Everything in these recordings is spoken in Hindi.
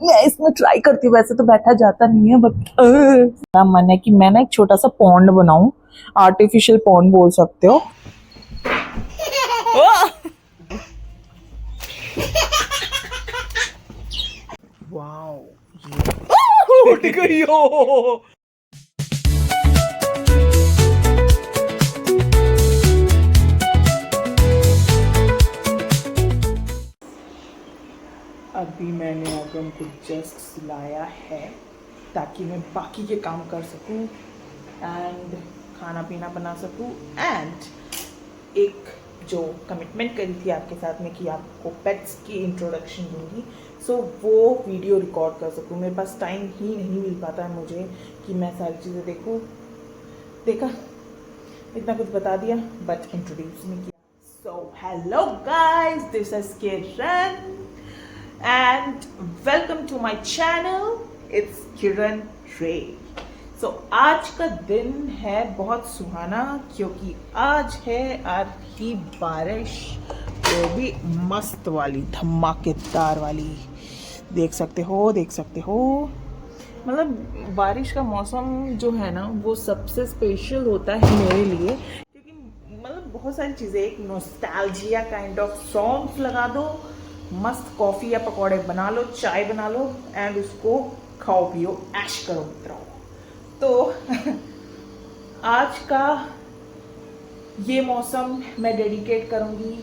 मैं इसमें ट्राई करती हूँ, वैसे तो बैठा जाता नहीं है बट मेरा मन है कि मैं ना एक छोटा सा पॉन्ड बनाऊं, आर्टिफिशियल पॉन्ड बोल सकते हो। वाओ, ये उठ गई हो। अभी मैंने अगम को जस्ट सुलाया है ताकि मैं बाकी के काम कर सकूं एंड खाना पीना बना सकूं एंड एक जो कमिटमेंट करी थी आपके साथ में कि आपको पेट्स की इंट्रोडक्शन दूंगी, सो वो वीडियो रिकॉर्ड कर सकूं। मेरे पास टाइम ही नहीं मिल पाता है मुझे कि मैं सारी चीज़ें देखूं। देखा, इतना कुछ बता दिया बट इंट्रोड्यूस नहीं किया। So hello guys, this is Kiran and welcome to my channel. It's Kiran Ray. So आज का दिन है बहुत सुहाना क्योंकि आज है आधी बारिश, वो भी मस्त वाली, धमाकेदार वाली। देख सकते हो मतलब बारिश का मौसम जो है ना वो सबसे स्पेशल होता है मेरे लिए, क्योंकि मतलब बहुत सारी चीज़ें, एक नॉस्टैल्जिया काइंड ऑफ सॉन्ग्स लगा दो, मस्त कॉफ़ी या पकौड़े बना लो, चाय बना लो एंड उसको खाओ पियो, ऐश करो मित्रों। तो आज का ये मौसम मैं डेडिकेट करूँगी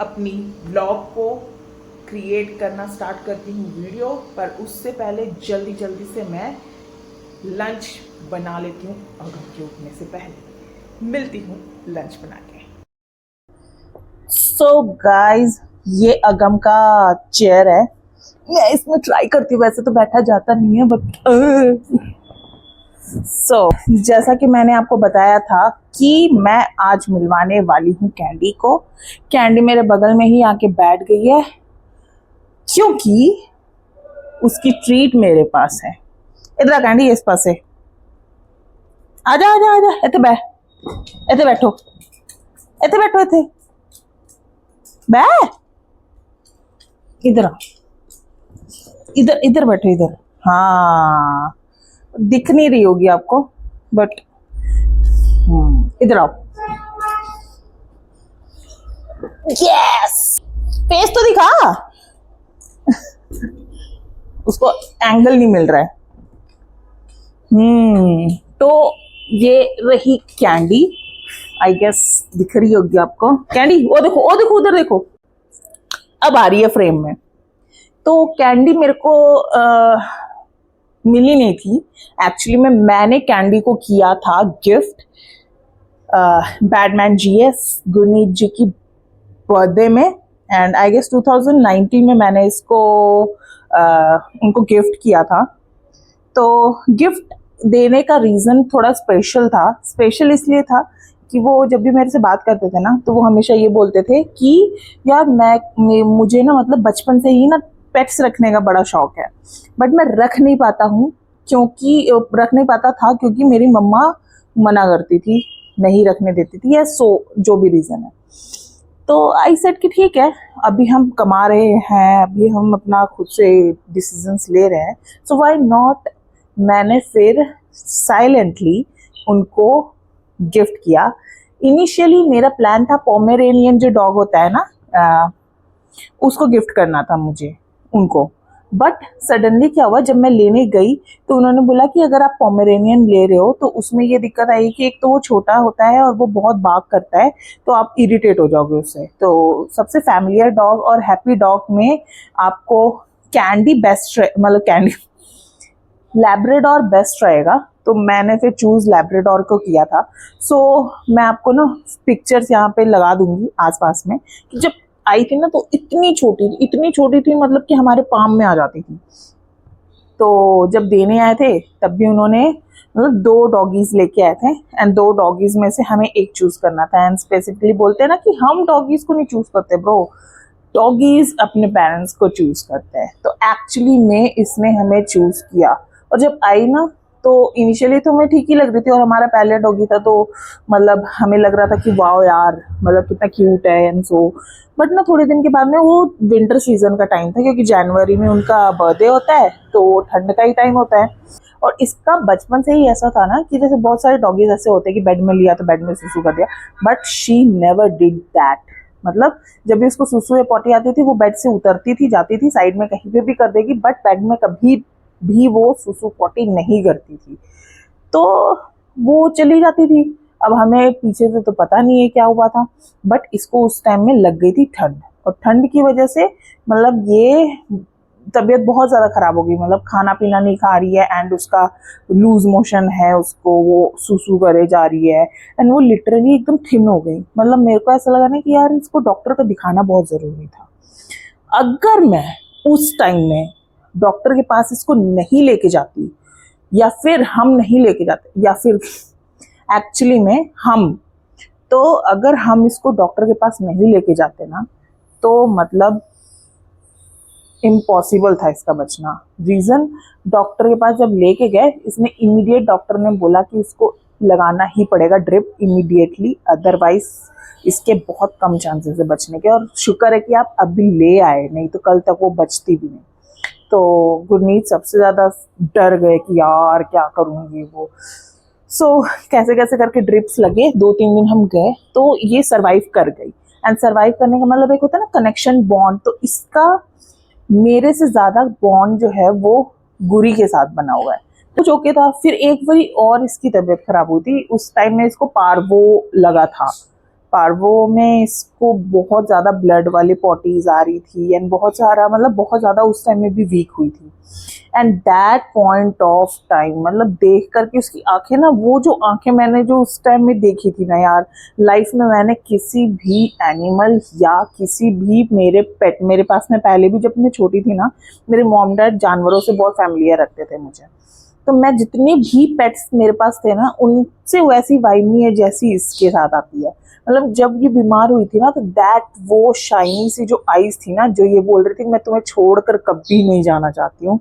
अपनी ब्लॉग को। क्रिएट करना स्टार्ट करती हूँ वीडियो, पर उससे पहले जल्दी से मैं लंच बना लेती हूँ। अगम के उठने से पहले मिलती हूँ लंच बना के। सो गाइज, ये अगम का चेयर है, मैं इसमें ट्राई करती हूँ, वैसे तो बैठा जाता नहीं है बट सो जैसा कि मैंने आपको बताया था कि मैं आज मिलवाने वाली हूँ कैंडी को। कैंडी मेरे बगल में ही आके बैठ गई है क्योंकि उसकी ट्रीट मेरे पास है। इधर कैंडी, इस पास है, आजा आजा आजा, इतने बैठो, इधर इधर बैठो, इधर। हाँ, दिख नहीं रही होगी आपको बट इधर आओ। यस, फेस तो दिखा। उसको एंगल नहीं मिल रहा है। तो ये रही कैंडी, आई गेस दिख रही होगी आपको कैंडी। वो देखो उधर देखो, अब आ रही है फ्रेम में। तो कैंडी मेरे को मिली नहीं थी एक्चुअली में, मैंने कैंडी को किया था गिफ्ट बैडमैन जीएस गुरनीत जी की बर्थडे में, एंड आई गेस 2019 में मैंने इसको उनको गिफ्ट किया था। तो गिफ्ट देने का रीज़न थोड़ा स्पेशल इसलिए था कि वो जब भी मेरे से बात करते थे ना तो वो हमेशा ये बोलते थे कि यार मुझे ना मतलब बचपन से ही ना पेट्स रखने का बड़ा शौक है, बट मैं रख नहीं पाता था क्योंकि मेरी मम्मा मना करती थी, नहीं रखने देती थी, या जो भी रीज़न है। तो आई सेड कि ठीक है, अभी हम कमा रहे हैं, अभी हम अपना खुद से डिसीजंस ले रहे हैं, सो व्हाई नॉट। मैंने फिर साइलेंटली उनको गिफ्ट किया। इनिशियली मेरा प्लान था पोमेरेनियन जो डॉग होता है ना, उसको गिफ्ट करना था मुझे उनको, बट सडनली क्या हुआ, जब मैं लेने गई तो उन्होंने बोला कि अगर आप पोमेरेनियन ले रहे हो तो उसमें ये दिक्कत आई कि एक तो वो छोटा होता है और वो बहुत बार्क करता है, तो आप इरिटेट हो जाओगे उससे। तो सबसे फैमिलियर डॉग और हैप्पी डॉग में आपको कैंडी बेस्ट, मतलब कैंडी लैब्राडोर बेस्ट रहेगा, तो मैंने फिर चूज़ लैब्राडोर को किया था। सो मैं आपको ना पिक्चर्स यहाँ पे लगा दूंगी आसपास में, कि जब आई थी ना तो इतनी छोटी थी मतलब कि हमारे पाम में आ जाती थी। तो जब देने आए थे तब भी उन्होंने मतलब 2 डॉगीज लेके आए थे, एंड 2 डॉगीज में से हमें एक चूज करना था। एंड स्पेसिफिकली बोलते हैं ना कि हम डॉगीज को नहीं चूज करते ब्रो, डॉगीज अपने पेरेंट्स को चूज करते हैं। तो एक्चुअली में इसने हमें चूज किया, और जब आई ना तो इनिशियली तो हमें ठीक ही लग रही थी, और हमारा पहले डॉगी था तो मतलब हमें लग रहा था कि वाओ यार मतलब कितना क्यूट है एंड सो। बट ना थोड़े दिन के बाद में, वो विंटर सीजन का टाइम था क्योंकि जनवरी में उनका बर्थडे होता है, तो ठंड का ही टाइम होता है। और इसका बचपन से ही ऐसा था ना कि जैसे बहुत सारे डॉगीज ऐसे होते हैं कि बेड में लिया तो बेड में सुसु कर दिया, but she never did that. मतलब जब भी उसको सुसु या पॉटी आती थी, वो बेड से उतरती थी, जाती थी साइड में कहीं पे भी कर देगी, बट बेड में कभी भी वो सुसु पॉटी नहीं करती थी। तो वो चली जाती थी। अब हमें पीछे से तो पता नहीं है क्या हुआ था, बट इसको उस टाइम में लग गई थी ठंड, और ठंड की वजह से मतलब ये तबीयत बहुत ज़्यादा ख़राब हो गई। मतलब खाना पीना नहीं खा रही है, एंड उसका लूज मोशन है, उसको वो सुसु करे जा रही है, एंड वो लिटरली एकदम थिन हो गई। मतलब मेरे को ऐसा लगा ना कि यार इसको डॉक्टर को दिखाना बहुत ज़रूरी था। अगर मैं उस टाइम में डॉक्टर के पास इसको नहीं लेके जाती, या फिर हम नहीं लेके जाते, या फिर एक्चुअली में हम, तो अगर हम इसको डॉक्टर के पास नहीं लेके जाते ना, तो मतलब इम्पॉसिबल था इसका बचना। रीज़न, डॉक्टर के पास जब लेके गए, इसने इमीडिएट, डॉक्टर ने बोला कि इसको लगाना ही पड़ेगा ड्रिप इमीडिएटली, अदरवाइज इसके बहुत कम चांसेस है बचने के। और शुक्र है कि आप अभी ले आए, नहीं तो कल तक वो बचती भी नहीं। तो गुरनीत सबसे ज़्यादा डर गए कि यार क्या करूँगी वो। सो कैसे कैसे करके ड्रिप्स लगे, 2-3 दिन हम गए, तो ये सरवाइव कर गई। एंड सरवाइव करने का मतलब एक होता है ना कनेक्शन, बॉन्ड, तो इसका मेरे से ज़्यादा बॉन्ड जो है वो गुरी के साथ बना हुआ है। कुछ ओके था। फिर एक बारी और इसकी तबीयत खराब हुई थी, उस टाइम में इसको पार्वो लगा था। पार्वो में इसको बहुत ज़्यादा ब्लड वाली पॉटीज आ रही थी, एंड बहुत सारा मतलब बहुत ज़्यादा उस टाइम में भी वीक हुई थी। And that point of time मतलब देख करके उसकी आंखें ना, वो जो आंखें मैंने जो उस टाइम में देखी थी ना यार, लाइफ में मैंने किसी भी एनिमल या किसी भी मेरे पेट, मेरे पास में पहले भी जब मैं छोटी थी ना, मेरे मॉम डैड जानवरों से बहुत फैमिलियर रखते थे मुझे, तो मैं जितने भी पेट्स मेरे पास थे ना, उनसे वैसी वाइब नहीं है जैसी इसके साथ आती है। मतलब जब ये बीमार हुई थी ना, तो दैट वो शाइनी सी जो आईज थी ना, जो ये बोल रही थी मैं तुम्हें छोड़कर कभी नहीं जाना चाहती हूँ,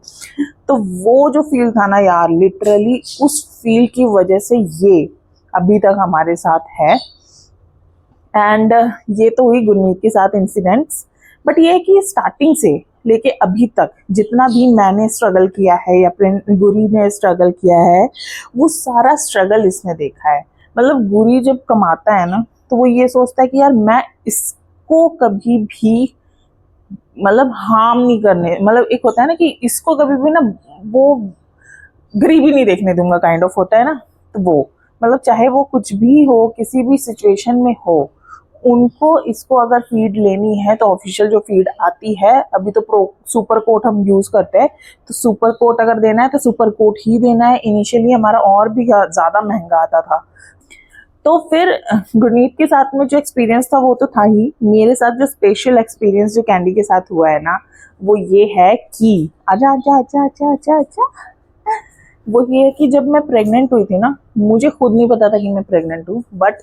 तो वो जो फील था ना यार, लिटरली उस फील की वजह से ये अभी तक हमारे साथ है। एंड ये तो हुई गुरनीत के साथ इंसिडेंट्स, बट ये है कि स्टार्टिंग से लेके अभी तक जितना भी मैंने स्ट्रगल किया है या गुरी ने स्ट्रगल किया है, वो सारा स्ट्रगल इसने देखा है। मतलब गुरी जब कमाता है ना, तो वो ये सोचता है कि यार मैं इसको कभी भी मतलब हार्म नहीं करने, मतलब एक होता है ना कि इसको कभी भी ना वो गरीबी नहीं देखने दूंगा, काइंड ऑफ होता है ना, तो वो मतलब चाहे वो कुछ भी हो, किसी भी सिचुएशन में हो, उनको इसको अगर फीड लेनी है तो ऑफिशियल जो फीड आती है, अभी तो प्रो सुपर कोट हम यूज करते हैं, तो सुपर कोट अगर देना है तो सुपर कोट ही देना है। इनिशियली हमारा और भी ज़्यादा महंगा आता था। तो फिर गुरनीत के साथ में जो एक्सपीरियंस था वो तो था ही, मेरे साथ जो स्पेशल एक्सपीरियंस जो कैंडी के साथ हुआ है ना, वो ये है कि आजा आजा आजा आजा आजा आजा, वो ये है कि जब मैं प्रेग्नेंट हुई थी ना, मुझे खुद नहीं पता था कि मैं प्रेग्नेंट हूँ, बट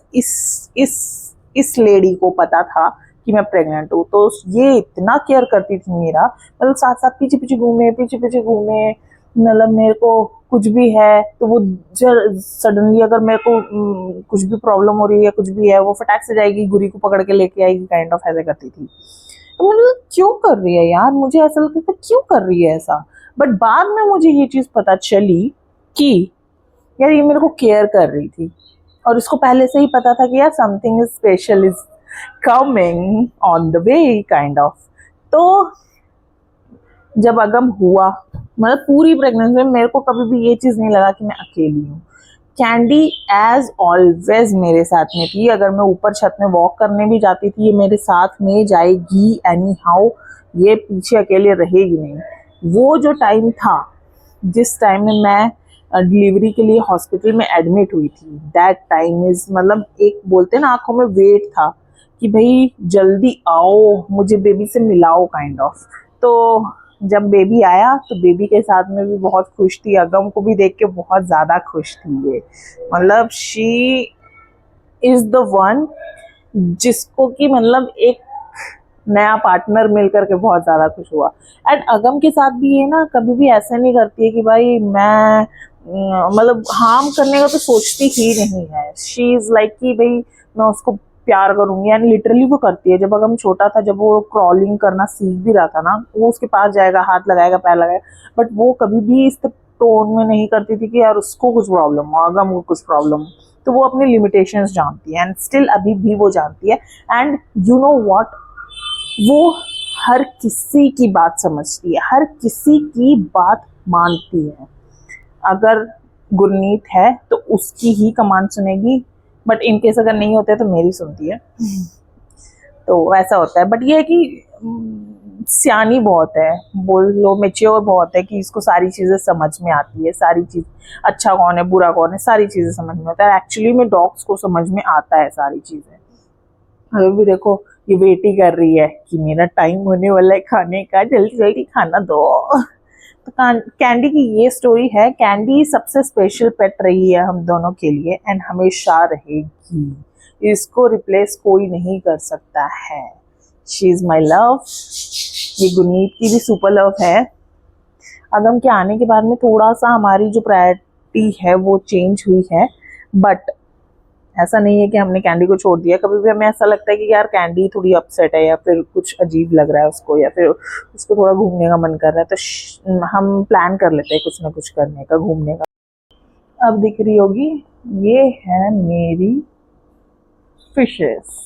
इस लेडी को पता था कि मैं प्रेग्नेंट हूँ। तो ये इतना केयर करती थी मेरा, मतलब साथ साथ पीछे पीछे घूमे, पीछे पीछे घूमे। मतलब मेरे को कुछ भी है तो वो सडनली अगर मेरे को कुछ भी प्रॉब्लम हो रही है, कुछ भी है, वो फटाक से जाएगी, गुरी को पकड़ के लेके आएगी, काइंड ऑफ ऐसे करती थी। तो मतलब क्यों कर रही है यार, मुझे ऐसा लगता था क्यों कर रही है ऐसा। बट बाद में मुझे ये चीज पता चली कि यार ये मेरे को केयर कर रही थी, और इसको पहले से ही पता था कि यार something is special is coming on the way, kind of. तो जब अगम हुआ, मतलब पूरी प्रेगनेंसी में मेरे को कभी भी ये चीज नहीं लगा कि मैं अकेली हूँ। कैंडी एज ऑलवेज मेरे साथ में थी। अगर मैं ऊपर छत में वॉक करने भी जाती थी, ये मेरे साथ में जाएगी एनी हाउ, ये पीछे अकेले रहेगी नहीं। वो जो टाइम था जिस टाइम में मैं डिलीवरी के लिए हॉस्पिटल में एडमिट हुई थी, दैट टाइम इज मतलब एक बोलते ना आंखों में वेट था कि भाई जल्दी आओ, मुझे बेबी से मिलाओ, काइंड ऑफ। तो जब बेबी आया तो बेबी के साथ में भी बहुत खुश थी, अगम को भी देख के बहुत ज़्यादा खुश थी ये। मतलब शी इज़ द वन जिसको कि मतलब एक नया पार्टनर मिल करके बहुत ज़्यादा खुश हुआ। एंड अगम के साथ भी ये ना कभी भी ऐसा नहीं करती है कि भाई मैं मतलब हार्म करने का तो सोचती ही नहीं है। शी इज़ लाइक कि भाई मैं उसको प्यार करूंगी, एंड लिटरली वो करती है। जब अगम छोटा था, जब वो क्रॉलिंग करना सीख भी रहा था ना, वो उसके पास जाएगा, हाथ लगाएगा, पैर लगाएगा, बट वो कभी भी इस टोन में नहीं करती थी कि यार उसको कुछ प्रॉब्लम हो, अगम को कुछ प्रॉब्लम हो। तो वो अपनी लिमिटेशंस जानती है, एंड स्टिल अभी भी वो जानती है। एंड यू नो व्हाट, वो हर किसी की बात समझती है, हर किसी की बात मानती है। अगर गुरनीत है तो उसकी ही कमांड सुनेगी, बट इनकेस अगर नहीं होते तो मेरी सुनती है। तो वैसा होता है। बट ये है कि सियानी बहुत है, बोल लो मेच्योर बहुत है, कि इसको सारी चीज़ें समझ में आती है, सारी चीज़ अच्छा कौन है बुरा कौन है सारी चीज़ें समझ में आता है। एक्चुअली में डॉग्स को समझ में आता है सारी चीज़ें। अभी भी देखो ये वेट ही कर रही है कि मेरा टाइम होने वाला है खाने का, जल्दी जल्दी खाना दो। तो कैंडी की ये स्टोरी है। कैंडी सबसे स्पेशल पेट रही है हम दोनों के लिए, एंड हमेशा रहेगी। इसको रिप्लेस कोई नहीं कर सकता है। She is my love. ये गुरनीत की भी सुपर लव है। अगम के आने के बाद में थोड़ा सा हमारी जो प्रायोरिटी है वो चेंज हुई है, बट ऐसा नहीं है कि हमने कैंडी को छोड़ दिया। कभी भी हमें ऐसा लगता है कि यार कैंडी थोड़ी अपसेट है, या फिर कुछ अजीब लग रहा है उसको, या फिर उसको थोड़ा घूमने का मन कर रहा है, तो हम प्लान कर लेते हैं कुछ ना कुछ करने का, घूमने का। अब दिख रही होगी, ये है मेरी फिशेस।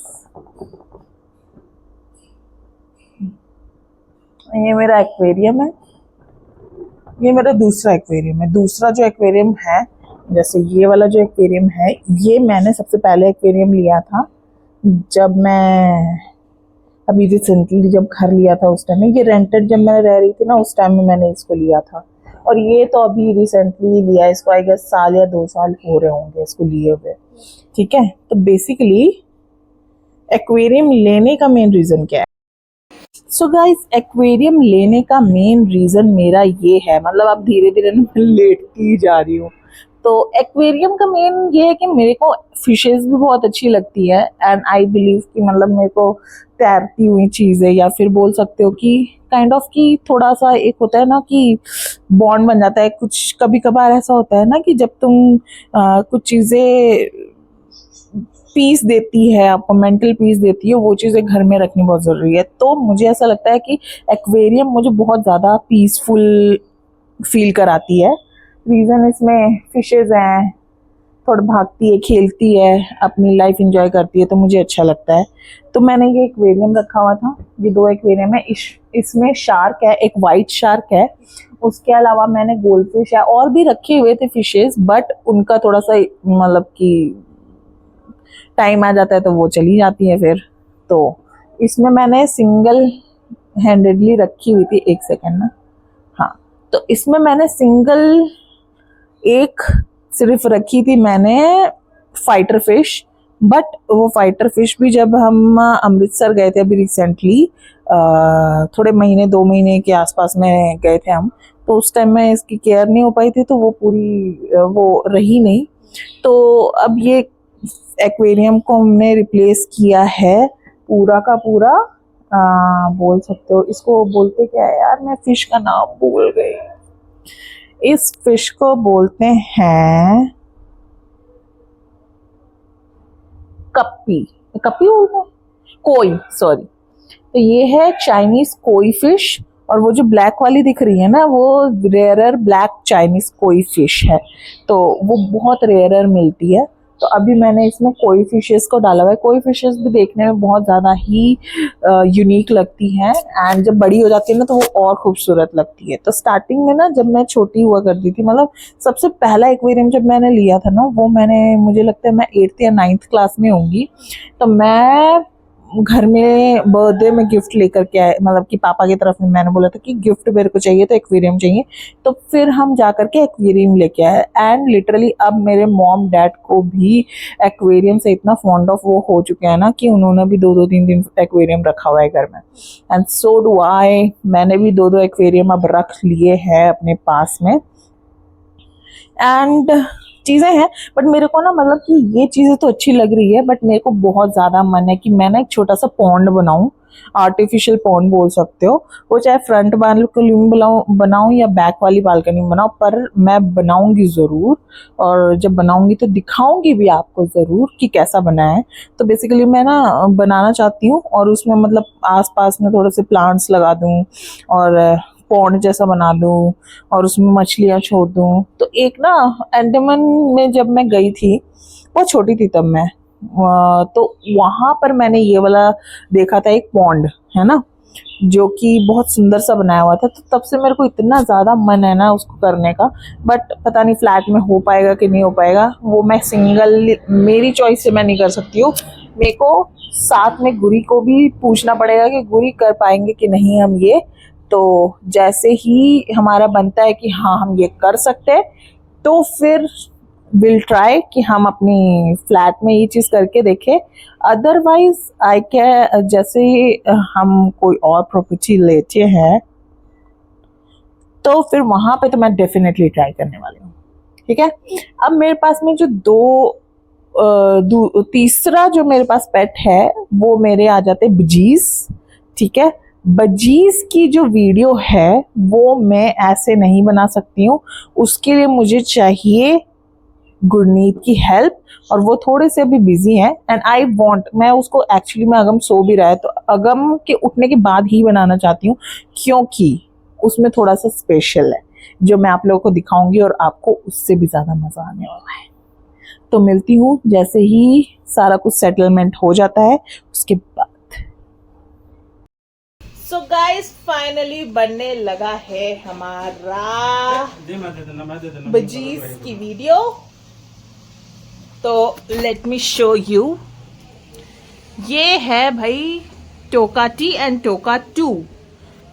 ये मेरा एक्वेरियम है, ये मेरा दूसरा एक्वेरियम है। दूसरा जो एक्वेरियम है, जैसे ये वाला जो एक्वेरियम है, ये मैंने सबसे पहले एक्वेरियम लिया था जब मैं अभी रिसेंटली जब घर लिया था उस टाइम में। ये रेंटेड जब मैं रह रही थी ना, उस टाइम में मैंने इसको लिया था। और ये तो अभी रिसेंटली लिया, इसको आई गेस साल या 2 साल हो रहे होंगे इसको लिए हुए। ठीक है, तो बेसिकली एक्वेरियम लेने का मेन रीज़न क्या है? सो गाइस, एक्वेरियम लेने का मेन रीज़न मेरा ये है, मतलब अब धीरे धीरे मैं लेटती जा रही हूँ। तो एक्वेरियम का मेन ये है कि मेरे को फिशेस भी बहुत अच्छी लगती है, एंड आई बिलीव कि मतलब मेरे को तैरती हुई चीज़ें, या फिर बोल सकते हो कि काइंड ऑफ कि थोड़ा सा एक होता है ना कि बॉन्ड बन जाता है। कुछ कभी कभार ऐसा होता है ना कि जब तुम कुछ चीज़ें पीस देती है, आपको मेंटल पीस देती है, वो चीज़ें घर में रखनी बहुत ज़रूरी है। तो मुझे ऐसा लगता है कि एक्वेरियम मुझे बहुत ज़्यादा पीसफुल फील कराती है। रीज़न इसमें फिशेज़ हैं, थोड़ा भागती है, खेलती है, अपनी लाइफ एंजॉय करती है, तो मुझे अच्छा लगता है। तो मैंने ये एक्वेरियम रखा हुआ था। ये 2 एक्वेरियम है। इसमें शार्क है, एक वाइट शार्क है। उसके अलावा मैंने गोल्ड फिश है, और भी रखे हुए थे फिशेस, बट उनका थोड़ा सा मतलब कि टाइम आ जाता है तो वो चली जाती है फिर। तो इसमें मैंने सिंगल हैंडेडली रखी हुई थी, एक सेकेंड ना, हाँ, तो इसमें मैंने सिंगल एक सिर्फ रखी थी मैंने फाइटर फिश। बट वो फाइटर फिश भी जब हम अमृतसर गए थे अभी रिसेंटली, थोड़े महीने 2 महीने के आसपास में गए थे हम, तो उस टाइम में इसकी केयर नहीं हो पाई थी, तो वो पूरी वो रही नहीं। तो अब ये एक्वेरियम को हमने रिप्लेस किया है पूरा का पूरा। बोल सकते हो इसको बोलते क्या है यार, मैं फिश का नाम भूल गई। इस फिश को बोलते हैं कप्पी। कप्पी बोलते हैं, कोई, सॉरी। तो ये है चाइनीज कोई फिश, और वो जो ब्लैक वाली दिख रही है ना, वो रेयरर ब्लैक चाइनीज कोई फिश है। तो वो बहुत रेयरर मिलती है। तो अभी मैंने इसमें कोई फिशेस को डाला हुआ है। कोई फिशेस भी देखने में बहुत ज़्यादा ही यूनिक लगती हैं, एंड जब बड़ी हो जाती है ना तो वो और खूबसूरत लगती है। तो स्टार्टिंग में ना, जब मैं छोटी हुआ करती थी, मतलब सबसे पहला एक्वेरियम जब मैंने लिया था ना, वो मैंने, मुझे लगता है मैं 8th या 9th क्लास में होंगी। तो मैं घर में बर्थडे में गिफ्ट लेकर के आए, मतलब कि पापा की तरफ में मैंने बोला था कि गिफ्ट मेरे को चाहिए, तो एक्वेरियम चाहिए। तो फिर हम जा करके एक्वेरियम लेके आए, एंड लिटरली अब मेरे मॉम डैड को भी एक्वेरियम से इतना फॉन्ड ऑफ वो हो चुके हैं ना, कि उन्होंने भी 2-2 3-3 एक्वेरियम रखा हुआ है घर में। And so do I. मैंने भी 2-2 एक्वेरियम अब रख लिए हैं अपने पास में। एंड चीज़ें हैं, बट मेरे को ना मतलब कि ये चीज़ें तो अच्छी लग रही है, बट मेरे को बहुत ज़्यादा मन है कि मैं ना एक छोटा सा पॉन्ड बनाऊं, आर्टिफिशियल पॉन्ड बोल सकते हो, वो चाहे फ्रंट बालकनी में बनाऊं या बैक वाली बालकनी में बनाऊं, पर मैं बनाऊंगी ज़रूर। और जब बनाऊंगी तो दिखाऊंगी भी आपको ज़रूर कि कैसा बना है। तो बेसिकली मैं ना बनाना चाहती हूँ, और उसमें मतलब आसपास में थोड़े से प्लांट्स लगा दूँ और पॉन्ड जैसा बना दूँ और उसमें मछलियाँ छोड़ दूँ। तो एक ना अंडमान में जब मैं गई थी, बहुत छोटी थी तब मैं, तो वहाँ पर मैंने ये वाला देखा था, एक पॉन्ड है ना, जो कि बहुत सुंदर सा बनाया हुआ था। तो तब से मेरे को इतना ज़्यादा मन है ना उसको करने का, बट पता नहीं फ्लैट में हो पाएगा कि नहीं हो पाएगा, वो मैं सिंगल, मेरी चॉइस से मैं नहीं कर सकती हूँ। मेरे को साथ में गुरी को भी पूछना पड़ेगा कि गुरी कर पाएंगे कि नहीं हम ये। तो जैसे ही हमारा बनता है कि हाँ हम ये कर सकते हैं, तो फिर विल ट्राई कि हम अपनी फ्लैट में ये चीज़ करके देखें। अदरवाइज आई क्या, जैसे हम कोई और प्रॉपर्टी लेते हैं तो फिर वहाँ पे तो मैं डेफिनेटली ट्राई करने वाली हूँ। ठीक है, अब मेरे पास में जो तीसरा जो मेरे पास पेट है वो मेरे आ जाते हैं बजीज। ठीक है, बजीज की जो वीडियो है वो मैं ऐसे नहीं बना सकती हूँ, उसके लिए मुझे चाहिए गुरनीत की हेल्प, और वो थोड़े से अभी बिजी हैं। एंड आई वांट, मैं उसको एक्चुअली में अगम सो भी रहा है तो अगम के उठने के बाद ही बनाना चाहती हूँ, क्योंकि उसमें थोड़ा सा स्पेशल है जो मैं आप लोगों को दिखाऊंगी और आपको उससे भी ज़्यादा मज़ा आने वाला है। तो मिलती हूँ जैसे ही सारा कुछ सेटलमेंट हो जाता है उसके बाद। सो गाइस फाइनली बनने लगा है हमारा बजीज की वीडियो। तो लेट मी शो यू, ये है भाई टोकाटी एंड टोका 2।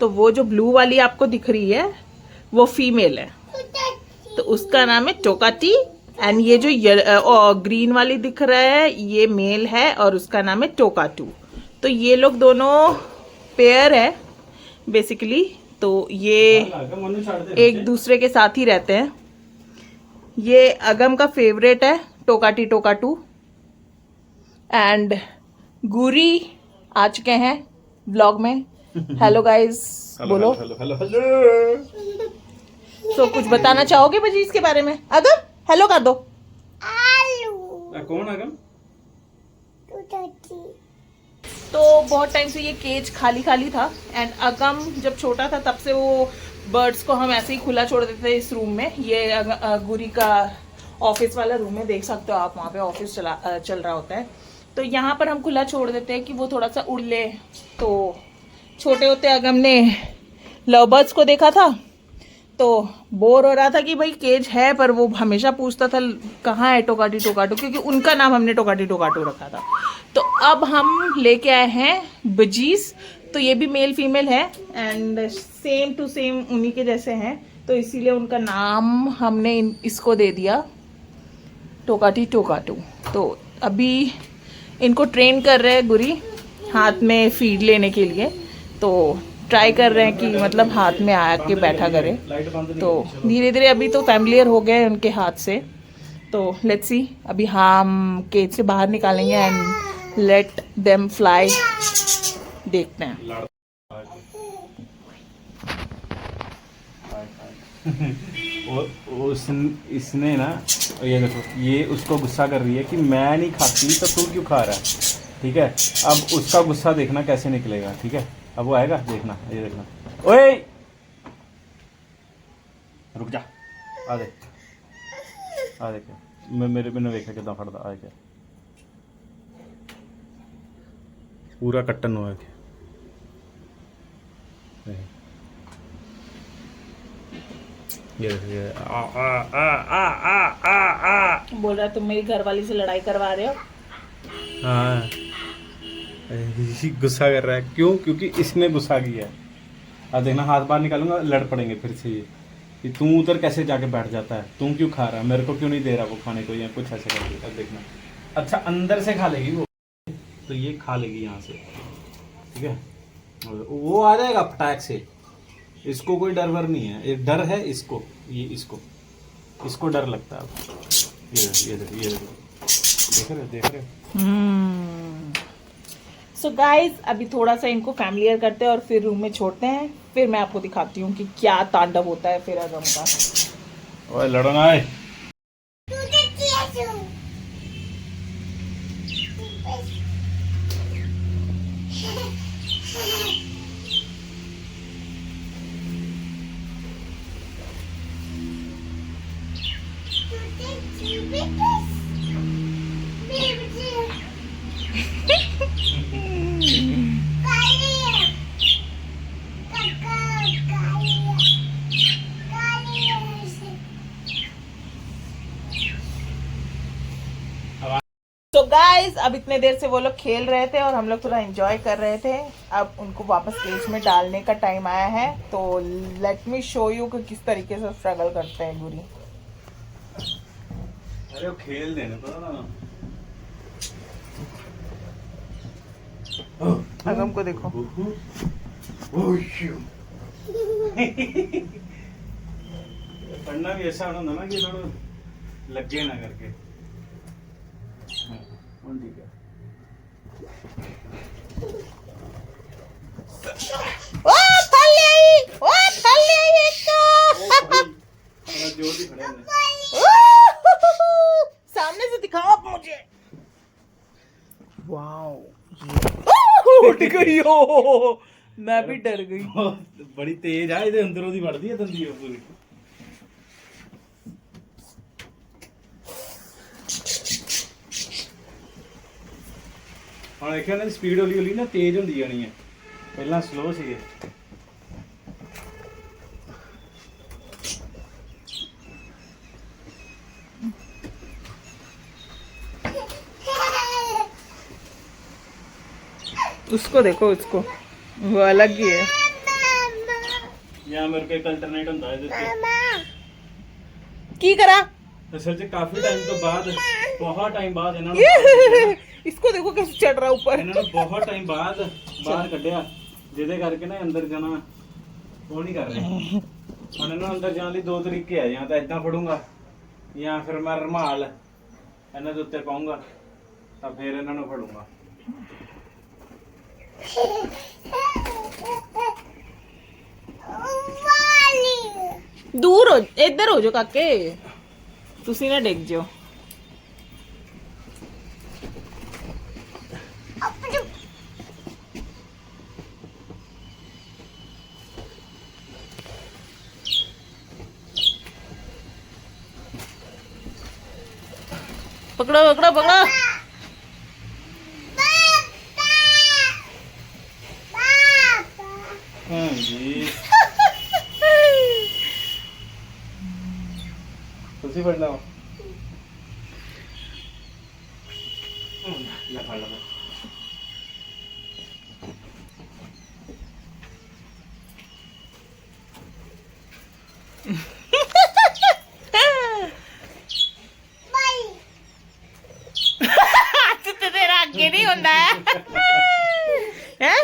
तो वो जो ब्लू वाली आपको दिख रही है वो फीमेल है, तो उसका नाम है टोकाटी। एंड ये जो ग्रीन वाली दिख रहा है ये मेल है और उसका नाम है टोका 2। तो ये लोग दोनों पेयर है बेसिकली, तो ये एक दूसरे के साथ ही रहते हैं। ये अगम का फेवरेट है टोकाटी टोका 2। एंड गुरी आ चुके हैं ब्लॉग में। हेलो गाइस बोलो। Hello hello. तो कुछ बताना चाहोगे बजीज के बारे में? अगम हेलो कर दो। कौन अगम? तो बहुत टाइम से ये केज खाली खाली था, एंड अगम जब छोटा था तब से वो बर्ड्स को हम ऐसे ही खुला छोड़ देते थे इस रूम में। ये गुरी का ऑफिस वाला रूम है, देख सकते हो आप, वहाँ पे ऑफिस चल रहा होता है। तो यहाँ पर हम खुला छोड़ देते हैं कि वो थोड़ा सा उड़ ले। तो छोटे होते अगम ने लव बर्ड्स को देखा था तो बोर हो रहा था कि भाई केज है, पर वो हमेशा पूछता था कहाँ है टोकाटी टोकाटू, क्योंकि उनका नाम हमने टोकाटी टोकाटू रखा था। तो अब हम लेके आए हैं बजीज। तो ये भी मेल फीमेल है एंड सेम टू सेम उन्हीं के जैसे हैं, तो इसीलिए उनका नाम हमने इसको दे दिया टोकाटी टोकाटू। तो अभी इनको ट्रेन कर रहे हैं गुरी हाथ में फीड लेने के लिए। तो ट्राई कर रहे हैं कि मतलब हाथ में आके बैठा करे। तो धीरे धीरे अभी तो फैमिलियर हो गए उनके हाथ से। तो लेट्स सी, अभी हम केज से बाहर निकालेंगे एंड लेट देम फ्लाई, देखते हैं। इसने ना, ये देखो, ये उसको गुस्सा कर रही है कि मैं नहीं खाती तो तू क्यों खा रहा है। ठीक है, अब उसका गुस्सा देखना कैसे निकलेगा। ठीक है, अब वो आएगा, देखना, ये देखना। ओए रुक जा, आ देख, आ देख, मैं मेरे बिना देखा कितना फटता आ क्या, पूरा कट्टन हुआ है। ये देखिए, आ आ आ आ आ आ आ बोल रहा तुम मेरी घरवाली से लड़ाई करवा रहे हो। हाँ, गुस्सा कर रहा है। क्यों? क्योंकि इसने गुस्सा किया है। अब देखना, हाथ बाहर निकालूंगा, लड़ पड़ेंगे फिर से। ये कि तू उधर कैसे जाके बैठ जाता है, तू क्यों खा रहा है, मेरे को क्यों नहीं दे रहा वो खाने को, या कुछ ऐसे करके। अब देखना, अच्छा अंदर से खा लेगी वो, तो ये खा लेगी यहाँ से। ठीक है, वो आ जाएगा पटाख से, इसको कोई डर वर नहीं है। एक डर है इसको, ये इसको डर लगता है। ये देखो ये देखो, देख रहे हो? सो गाइस अभी थोड़ा सा इनको फैमिलियर करते हैं और फिर रूम में छोड़ते हैं, फिर मैं आपको दिखाती हूँ कि क्या तांडव होता है फिर अगम का। ओए लड़ो ना है। तो गाइस अब इतने देर से वो लोग खेल रहे थे और हम लोग थोड़ा एंजॉय कर रहे थे। अब उनको वापस केज में डालने का टाइम आया है, तो लेट मी शो यू कि किस तरीके से स्ट्रगल करते हैं गुरी। अरे वो खेल देने पता ना। अगम को देखो। पढ़ना भी ऐसा होना ना कि थोड़ा लगे ना करके। ठीक है। ओ थल्ले आई, ओ थल्ले आई इसको। जोर भी खड़े हैं। सामने से दिखाओ आप मुझे। वाओ उठ गई हो, मैं भी डर गई। बड़ी तेज है, ਇਹਦੇ ਅੰਦਰੋਂ ਦੀ ਵੜਦੀ ਹੈ ਦੰਦੀ ਉਹ ਪੂਰੀ। ਹੁਣ ਦੇਖਿਆ ਨਾ ਸਪੀਡ ਹੌਲੀ ਹੌਲੀ ਨਾ ਤੇਜ਼ ਹੁੰਦੀ ਜਾਣੀ ਹੈ, ਪਹਿਲਾਂ ਸਲੋ ਸੀਗੇ। उसको देखो, उसको वो अलग ही है। या मेरे को एक अल्टरनेट ਹੁੰਦਾ ਹੈ ਇਹਦੇ की करा असल से काफी टाइम तो बाद, बहुत टाइम बाद ਇਹਨਾਂ ਨੂੰ इसको देखो कैसे चढ़ रहा ऊपर। ਇਹਨਾਂ ਨੂੰ ਬਹੁਤ ਟਾਈਮ ਬਾਅਦ ਬਾਹਰ ਕੱਢਿਆ, ਜਿਹਦੇ ਕਰਕੇ ਨਾ ਅੰਦਰ ਜਾਣਾ ਉਹ ਨਹੀਂ ਕਰ ਰਹੇ। ਹੁਣ ਇਹਨਾਂ ਨੂੰ ਅੰਦਰ ਜਾਣ ਲਈ ਦੋ ਤਰੀਕੇ ਆ, ਜਾਂ ਤਾਂ ਇਦਾਂ ਫੜੂੰਗਾ ਜਾਂ ਫਿਰ ਮੈਂ ਰੁਮਾਲ ਇਹਨਾਂ ਦੇ ਉੱਤੇ ਪਾਉਂਗਾ ਤਾਂ ਫਿਰ ਇਹਨਾਂ ਨੂੰ ਫੜੂੰਗਾ। दूर हो, इधर हो जो काके, तुसी ना डिग जाओ। पकड़ो पकड़ो पकड़ो। हाँ जी ਤੁਸੀਂ ਫੜਨਾ ਵਾ ਲੈ ਫੜ ਲਾ। हाथ तो तेरा आगे नहीं होता है, हैं?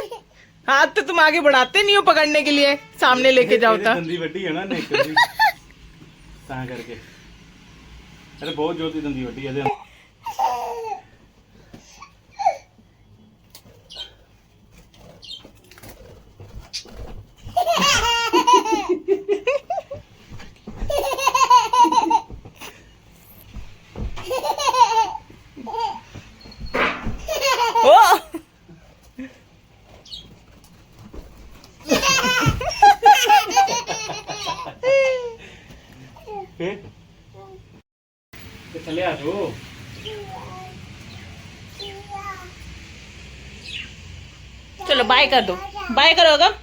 हाथ तो तुम आगे बढ़ाते नहीं हो पकड़ने के लिए, सामने लेके जाओ था। ਦੰਦੀ ਵੱਡੀ ਹੈ ਨਾ ਨੇਕ ਦੀ, ਤਾਂ ਕਰਕੇ। अरे बहुत जोर की दंदी ਵੱਡੀ ਇਹਦੇ। चले आ जाओ। चलो बाय कर दो, बाय करो अगम।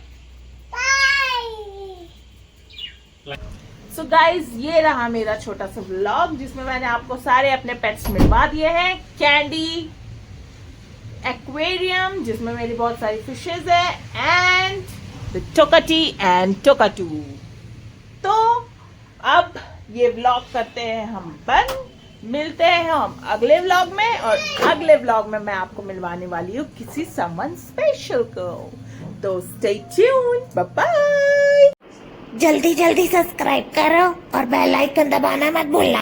सो गाइज ये रहा मेरा छोटा सा व्लॉग, जिसमें मैंने आपको सारे अपने पेट्स मिलवा दिए हैं। कैंडी, एक्वेरियम जिसमें मेरी बहुत सारी फिशेज है, एंड द टोकाटी एंड टोकाटू। तो अब ये व्लॉग करते हैं हम बंद, मिलते हैं हम अगले व्लॉग में, और अगले व्लॉग में मैं आपको मिलवाने वाली हूँ किसी समवन स्पेशल को। तो स्टे ट्यून्ड, बाय बाय। जल्दी जल्दी सब्सक्राइब करो और बेल आइकन दबाना मत भूलना।